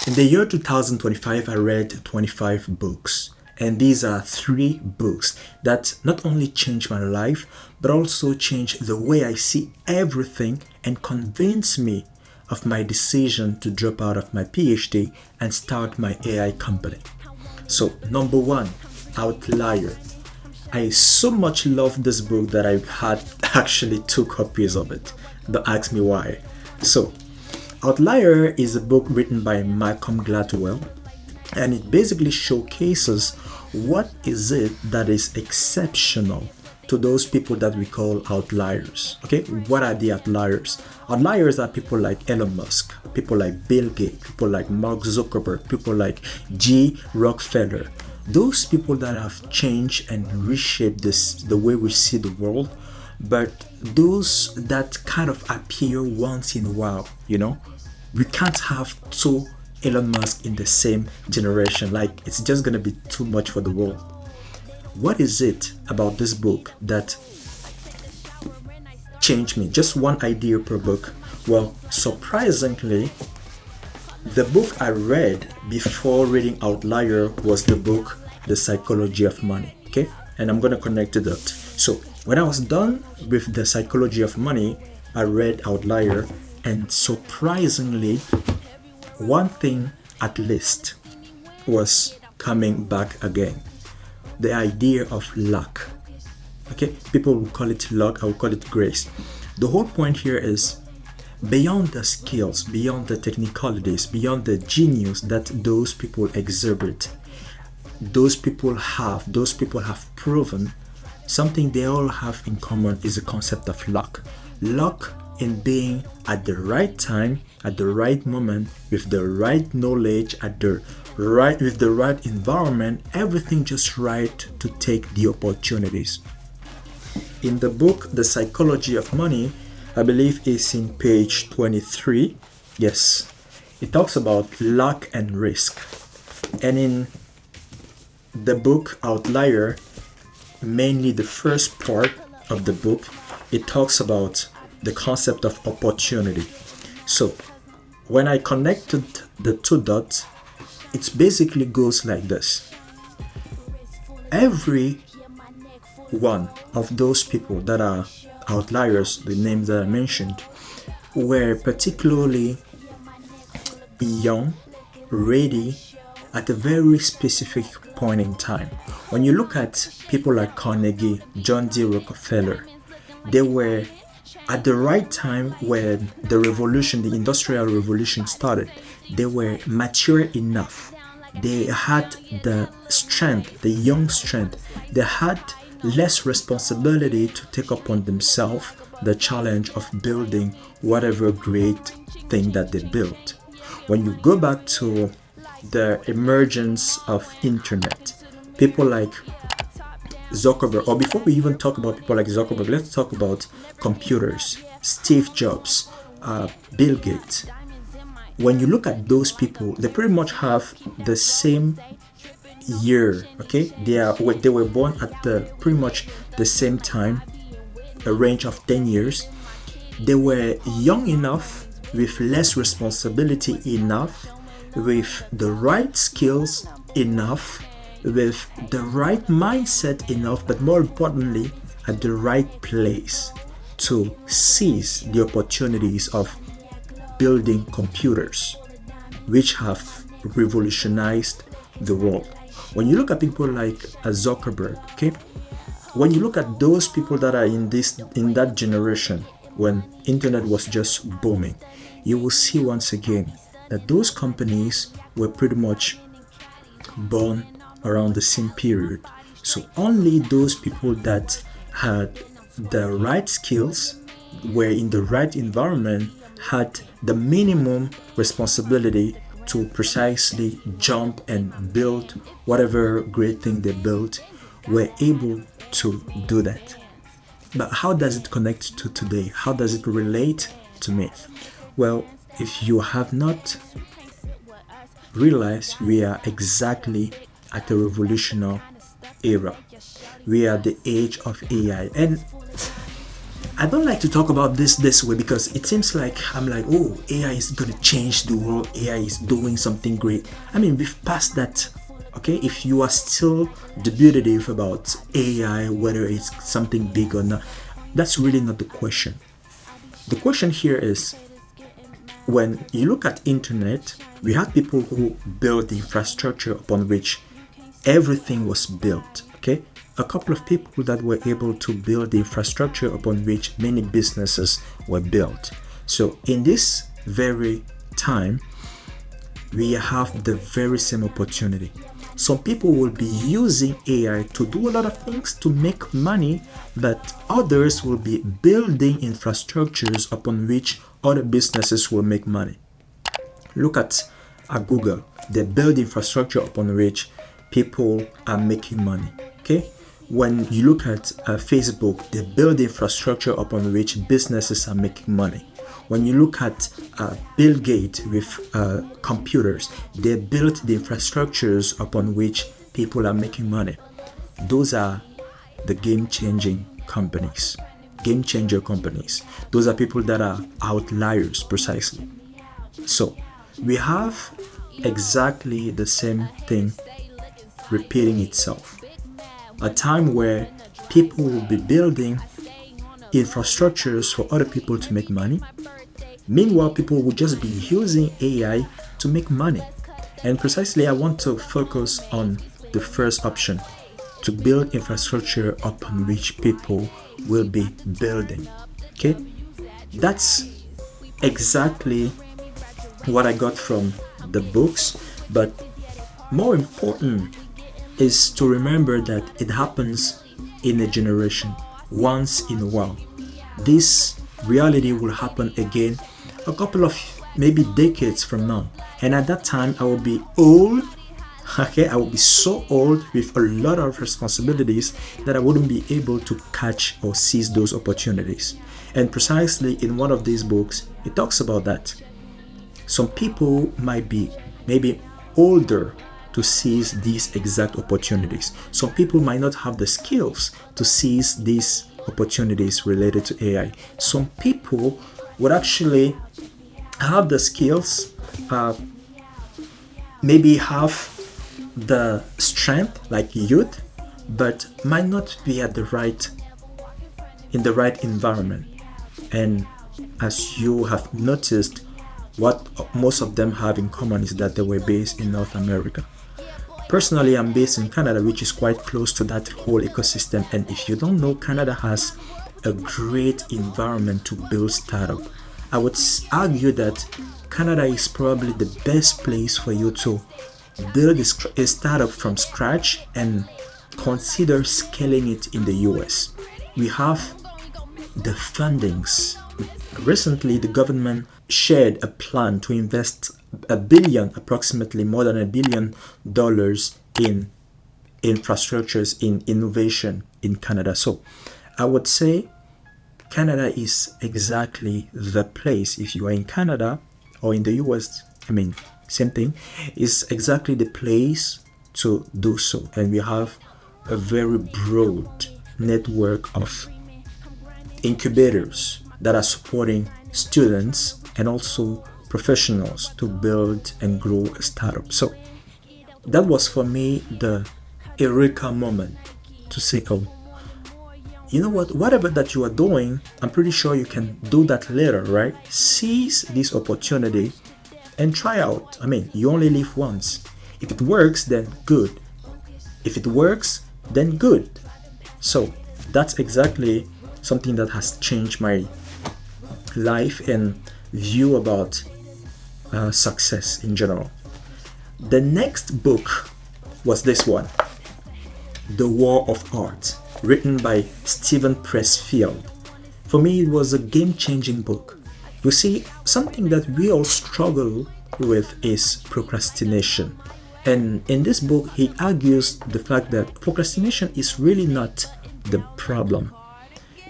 In the year 2025, I read 25 books. And these are three books that not only changed my life, but also changed the way I see everything and convinced me of my decision to drop out of my PhD and start my AI company. So, number one, Outlier. I so much love this book that I had actually two copies of it. Don't ask me why. So, Outlier is a book written by Malcolm Gladwell, and it basically showcases what is it that is exceptional to those people that we call outliers. Okay, what are the outliers? Outliers are people like Elon Musk, people like Bill Gates, people like Mark Zuckerberg, people like G. Rockefeller. Those people that have changed and reshaped the way we see the world, but those that kind of appear once in a while, we can't have two Elon Musk in the same generation. Like, it's just gonna be too much for the world. What is it about this book that changed me? Just one idea per book. Well, surprisingly, the book I read before reading Outlier was the book The Psychology of Money. Okay, and I'm gonna connect to that. So when I was done with The Psychology of Money, I read Outlier, and surprisingly, one thing at least was coming back again: the idea of luck. Okay, people will call it luck, I will call it grace. The whole point here is beyond the skills, beyond the technicalities, beyond the genius that those people exhibit, those people have proven something they all have in common is the concept of luck. Luck in being at the right time, at the right moment, with the right knowledge, with the right environment, everything just right to take the opportunities. In the book The Psychology of Money, I believe it's in page 23. Yes, it talks about luck and risk. And in the book Outlier, mainly the first part of the book, it talks about the concept of opportunity. So when I connected the two dots, it basically goes like this. Every one of those people that are outliers, the names that I mentioned, were particularly young, ready at a very specific point in time. When you look at people like Carnegie, John D. Rockefeller, they were at the right time when the revolution, the industrial revolution started. They were mature enough. They had the strength, the young strength. They had less responsibility to take upon themselves the challenge of building whatever great thing that they built. When you go back to the emergence of internet, people like Zuckerberg, or before we even talk about people like Zuckerberg, let's talk about computers, Steve Jobs, Bill Gates. When you look at those people, they pretty much have the same year. Okay, they were born at pretty much the same time, a range of 10 years. They were young enough, with less responsibility enough, with the right skills enough, with the right mindset enough, but more importantly, at the right place to seize the opportunities of building computers, which have revolutionized the world. When you look at people like Zuckerberg, okay, when you look at those people that are in that generation, when internet was just booming, you will see once again that those companies were pretty much born around the same period. So only those people that had the right skills, were in the right environment, had the minimum responsibility to precisely jump and build whatever great thing they built, were able to do that. But how does it connect to today? How does it relate to me? Well, if you have not realized, we are exactly at a revolutionary era. We are the age of AI. And I don't like to talk about this way because it seems like I'm like, oh, AI is gonna change the world. AI is doing something great. I mean, we've passed that. Okay, if you are still debative about AI, whether it's something big or not, that's really not the question. The question here is, when you look at internet, we had people who built the infrastructure upon which everything was built. Okay, a couple of people that were able to build the infrastructure upon which many businesses were built. So in this very time, we have the very same opportunity. Some people will be using AI to do a lot of things to make money, but others will be building infrastructures upon which other businesses will make money. Look at Google. They build infrastructure upon which people are making money. Okay? When you look at Facebook, they build infrastructure upon which businesses are making money. When you look at Bill Gates with computers, they built the infrastructures upon which people are making money. Those are the game-changing companies, game-changer companies. Those are people that are outliers, precisely. So we have exactly the same thing repeating itself. A time where people will be building infrastructures for other people to make money. Meanwhile, people will just be using AI to make money. And precisely, I want to focus on the first option, to build infrastructure upon which people will be building. Okay? That's exactly what I got from the books, but more important is to remember that it happens in a generation, once in a while. This reality will happen again a couple of maybe decades from now, and at that time I will be old. Okay, I will be so old with a lot of responsibilities that I wouldn't be able to catch or seize those opportunities. And precisely in one of these books, it talks about that. Some people might be maybe older to seize these exact opportunities. Some people might not have the skills to seize these opportunities related to AI. Some people would actually have the skills, maybe have the strength like youth, but might not be in the right environment. And as you have noticed, what most of them have in common is that they were based in North America. Personally, I'm based in Canada, which is quite close to that whole ecosystem. And if you don't know, Canada has a great environment to build startup. I would argue that Canada is probably the best place for you to build a startup from scratch and consider scaling it in the US. We have the fundings. Recently, the government shared a plan to invest approximately more than $1 billion in infrastructures, in innovation in Canada. So I would say Canada is exactly the place. If you are in Canada or in the US, I mean, same thing, is exactly the place to do so. And we have a very broad network of incubators that are supporting students and also professionals to build and grow a startup. So that was for me the eureka moment to say, oh, you know what, whatever that you are doing, I'm pretty sure you can do that later, right? Seize this opportunity and try out. I mean, you only live once. If it works, then good. If it works, then good. So that's exactly something that has changed my life and view about success in general. The next book was this one, The War of Art, written by Steven Pressfield. For me, it was a game-changing book. You see, something that we all struggle with is procrastination. And in this book, he argues the fact that procrastination is really not the problem.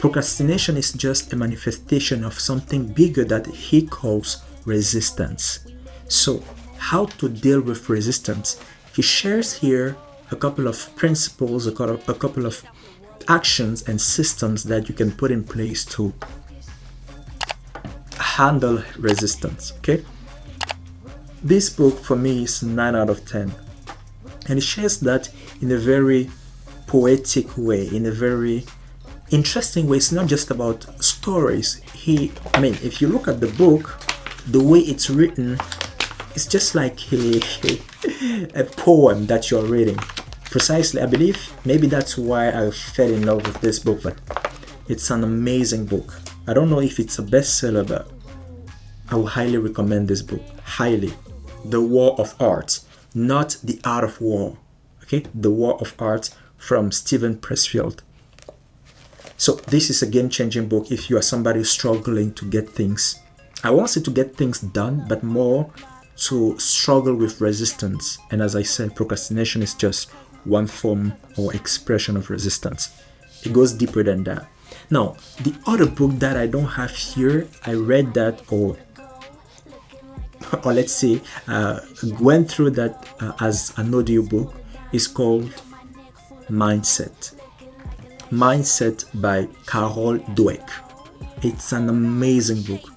Procrastination is just a manifestation of something bigger that he calls resistance. So, how to deal with resistance? He shares here a couple of principles, a couple of actions and systems that you can put in place to handle resistance. Okay, this book for me is 9 out of 10, and it shares that in a very poetic way, in a very interesting way. It's not just about stories. If you look at the book, the way it's written, it's just like a poem that you're reading. Precisely, I believe maybe that's why I fell in love with this book, but it's an amazing book. I don't know if it's a bestseller, but I would highly recommend this book. Highly. The War of Art, not The Art of War. Okay, The War of Art from Steven Pressfield. So this is a game-changing book if you are somebody struggling to get things, I won't say to get things done, but more to struggle with resistance. And as I said, procrastination is just one form or expression of resistance. It goes deeper than that. Now, the other book that I don't have here, I read that or let's say went through that as an audio book, is called Mindset. Mindset by Carol Dweck. It's an amazing book.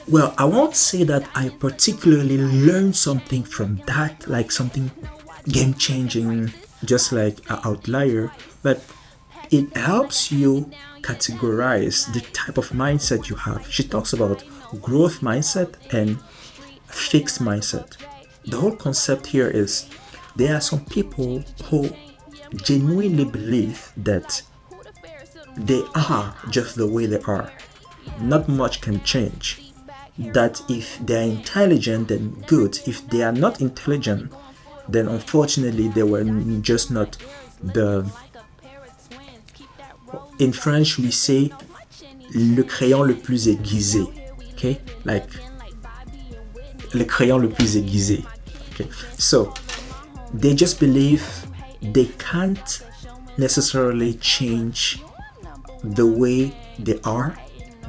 Well, I won't say that I particularly learned something from that, like something game-changing, just like an Outlier, but it helps you categorize the type of mindset you have. She talks about growth mindset and fixed mindset. The whole concept here is there are some people who genuinely believe that they are just the way they are. Not much can change. That if they're intelligent, then good. If they are not intelligent, then unfortunately they were just not the... In French we say le crayon le plus aiguisé. Okay, like le crayon le plus aiguisé. Okay, so they just believe they can't necessarily change the way they are,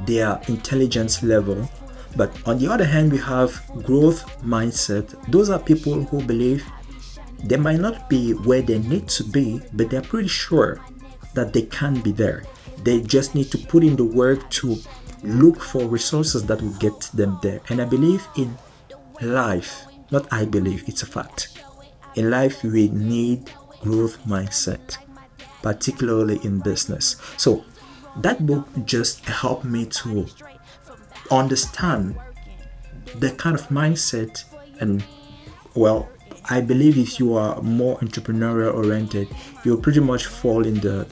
their intelligence level. But on the other hand, we have growth mindset. Those are people who believe they might not be where they need to be, but they're pretty sure that they can be there. They just need to put in the work to look for resources that will get them there. And I believe in life, not I believe, it's a fact. In life, we need growth mindset, particularly in business. So that book just helped me to understand the kind of mindset. And well, I believe if you are more entrepreneurial oriented, you'll pretty much fall in the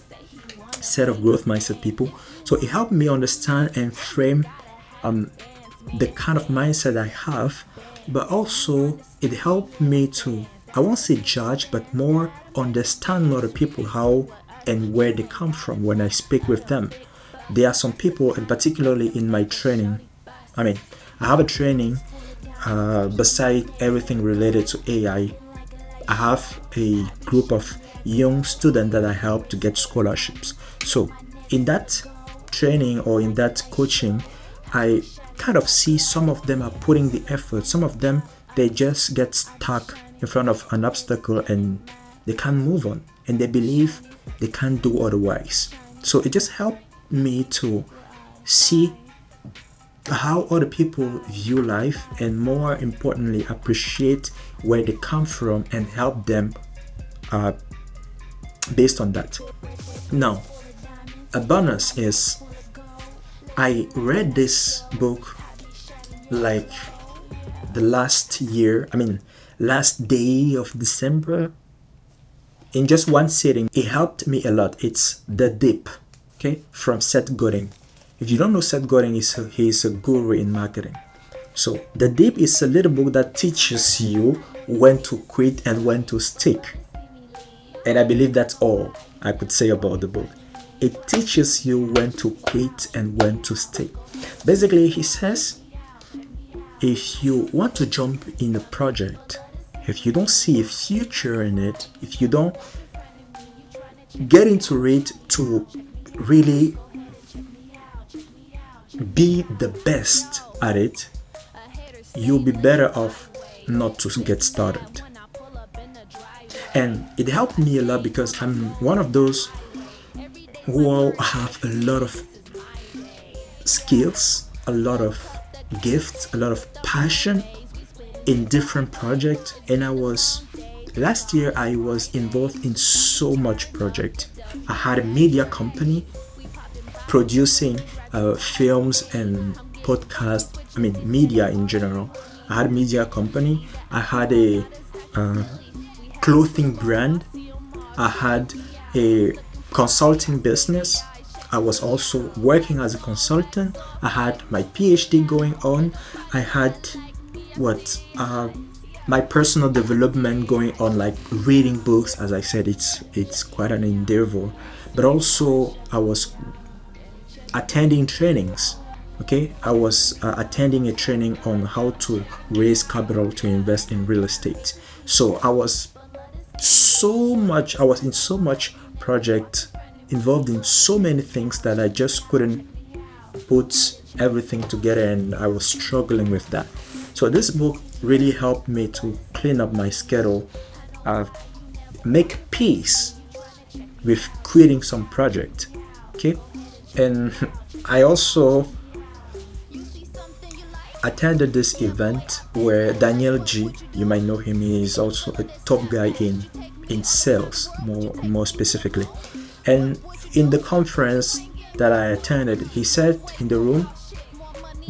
set of growth mindset people. So it helped me understand and frame the kind of mindset I have, but also it helped me to, I won't say judge, but more understand other people, how and where they come from when I speak with them. There are some people, and particularly in my training, I have a training beside everything related to AI. I have a group of young students that I help to get scholarships. So in that training or in that coaching, I kind of see some of them are putting the effort. Some of them, they just get stuck in front of an obstacle and they can't move on, and they believe they can't do otherwise. So it just helped me to see how other people view life, and more importantly, appreciate where they come from and help them based on that. Now, a bonus is I read this book like the last day of December in just one sitting. It helped me a lot. It's The Dip, okay, from Seth Godin. If you don't know Seth Godin, he's a guru in marketing. So The Dip is a little book that teaches you when to quit and when to stick. And I believe that's all I could say about the book. It teaches you when to quit and when to stick. Basically, he says, if you want to jump in a project, if you don't see a future in it, if you don't get into it to really be the best at it, you'll be better off not to get started. And it helped me a lot because I'm one of those who all have a lot of skills, a lot of gifts, a lot of passion in different projects. And last year I was involved in so much project. I had a media company producing films and podcasts, media in general. I had a media company. I had a clothing brand. I had a consulting business. I was also working as a consultant. I had my PhD going on. I had my personal development going on, like reading books. As I said, it's quite an endeavor. But also I was attending trainings. Okay, I was attending a training on how to raise capital to invest in real estate. So I was in so much project, involved in so many things that I just couldn't put everything together, and I was struggling with that. So this book really helped me to clean up my schedule, make peace with quitting some project. Okay, and I also attended this event where Daniel G, you might know him, he is also a top guy in sales, more specifically. And in the conference that I attended, he said in the room,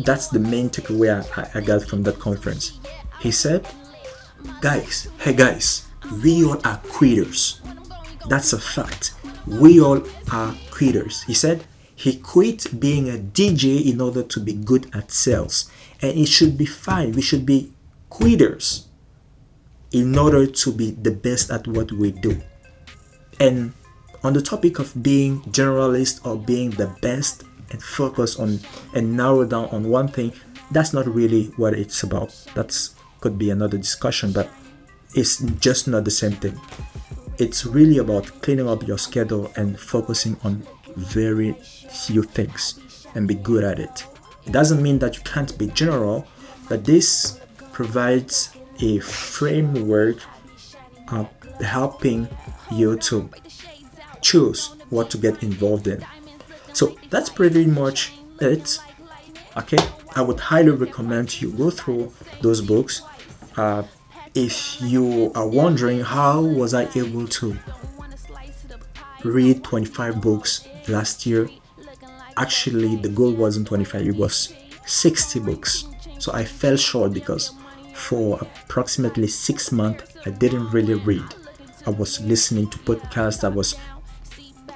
that's the main takeaway I got from that conference. He said, hey guys, we all are quitters. That's a fact. We all are quitters. He said he quit being a DJ in order to be good at sales. And it should be fine. We should be quitters in order to be the best at what we do. And on the topic of being generalist or being the best and focus on and narrow down on one thing, that's not really what it's about. That could be another discussion, but it's just not the same thing. It's really about cleaning up your schedule and focusing on very few things and be good at it. It doesn't mean that you can't be general, but this provides a framework of helping you to choose what to get involved in. So that's pretty much it. Okay, I would highly recommend you go through those books. If you are wondering how was I able to read 25 books last year, actually the goal wasn't 25, it was 60 books. So I fell short because for approximately 6 months I didn't really read. I was listening to podcasts, I was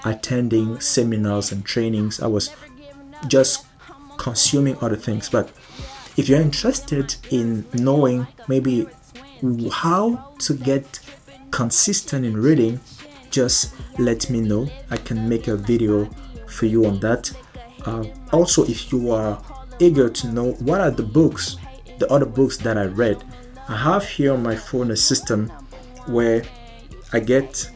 attending seminars and trainings, I was just consuming other things. But if you're interested in knowing maybe how to get consistent in reading, just let me know. I can make a video for you on that. Also, if you are eager to know what are the other books that I read, I have here on my phone a system where I get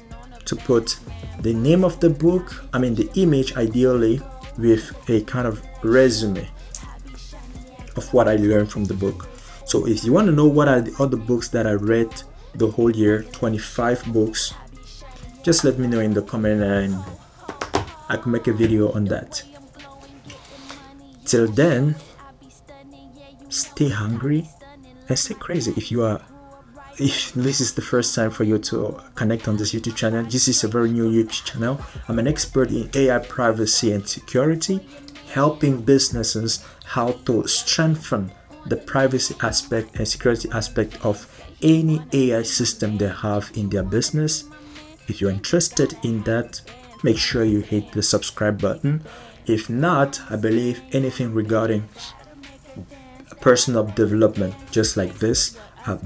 to put the name of the book, the image ideally, with a kind of resume of what I learned from the book. So if you want to know what are the other books that I read the whole year, 25 books, just let me know in the comment and I can make a video on that. Till then, stay hungry and stay crazy. If this is the first time for you to connect on this YouTube channel, this is a very new YouTube channel. I'm an expert in AI privacy and security, helping businesses how to strengthen the privacy aspect and security aspect of any AI system they have in their business. If you're interested in that, make sure you hit the subscribe button. If not, I believe anything regarding personal development, just like this,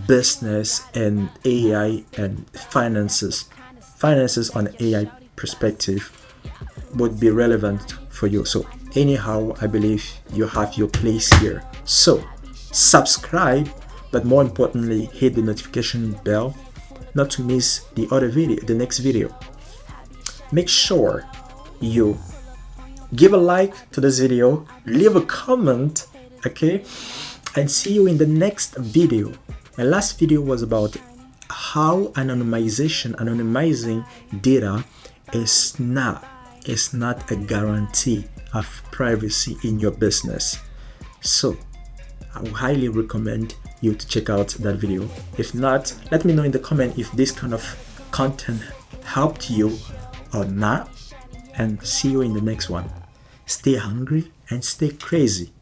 business and AI and finances on AI perspective would be relevant for you. So anyhow, I believe you have your place here. So subscribe, but more importantly, hit the notification bell not to miss the next video. Make sure you give a like to this video, leave a comment, okay, and see you in the next video. My last video was about how anonymizing data is not is not a guarantee of privacy in your business. So I would highly recommend you to check out that video. If not, let me know in the comment if this kind of content helped you or not, and see you in the next one. Stay hungry and stay crazy.